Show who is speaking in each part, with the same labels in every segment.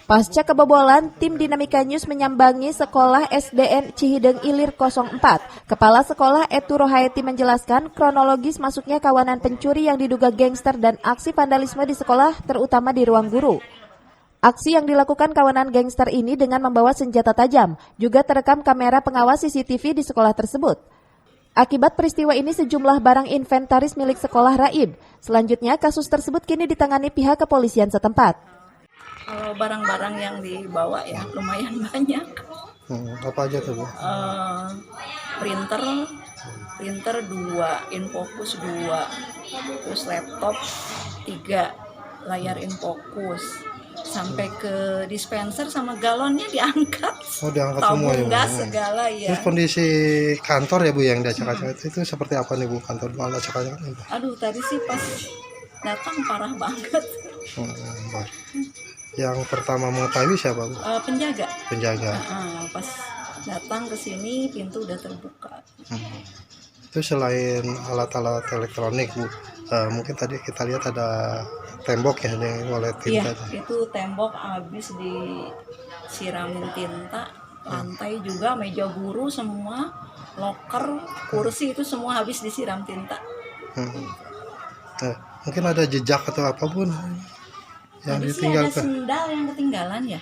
Speaker 1: Pasca kebobolan, tim Dinamika News menyambangi sekolah SDN Cihideng Ilir 04. Kepala sekolah Etu Rohaeti menjelaskan kronologis masuknya kawanan pencuri yang diduga gangster dan aksi vandalisme di sekolah terutama di ruang guru. Aksi yang dilakukan kawanan gangster ini dengan membawa senjata tajam juga terekam kamera pengawas CCTV di sekolah tersebut. Akibat peristiwa ini sejumlah barang inventaris milik sekolah raib. Selanjutnya kasus tersebut kini ditangani pihak kepolisian setempat.
Speaker 2: Kalau barang-barang yang dibawa ya lumayan banyak.
Speaker 3: Apa aja tuh, Bu?
Speaker 2: Printer 2, infocus 2, terus laptop 3, layar infocus, sampai ke dispenser sama galonnya diangkat.
Speaker 3: Oh, diangkat
Speaker 2: tabung
Speaker 3: semua ya, Bu?
Speaker 2: gas segala ya.
Speaker 3: Terus kondisi kantor ya, Bu, yang diacak-acak itu seperti apa nih, Bu? Kantor acak-acak itu?
Speaker 2: Aduh, tadi sih pas datang parah banget.
Speaker 3: Yang pertama mengetahui siapa, Bu?
Speaker 2: Penjaga. Pas datang ke sini pintu udah terbuka.
Speaker 3: Itu selain alat-alat elektronik, Bu, mungkin tadi kita lihat ada tembok ya yang oleh tinta.
Speaker 2: Iya, itu tembok habis disiramin tinta, lantai juga, meja guru semua, loker, kursi itu semua habis disiram tinta.
Speaker 3: Mungkin ada jejak atau apapun yang
Speaker 2: Tadi sih
Speaker 3: ditinggalkan.
Speaker 2: ada sendal yang ketinggalan ya.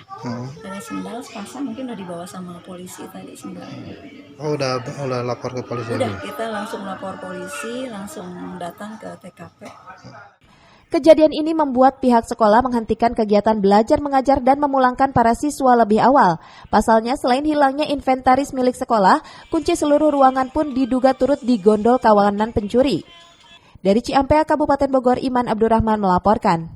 Speaker 2: Ada sendal sepasang, mungkin udah dibawa sama polisi tadi sendalnya.
Speaker 3: Oh, udah lapor ke polisi.
Speaker 2: Udah, kita langsung lapor polisi, langsung datang ke TKP.
Speaker 1: Kejadian ini membuat pihak sekolah menghentikan kegiatan belajar mengajar dan memulangkan para siswa lebih awal. Pasalnya selain hilangnya inventaris milik sekolah, kunci seluruh ruangan pun diduga turut digondol kawanan pencuri. Dari Ciampea, Kabupaten Bogor, Iman Abdurrahman melaporkan.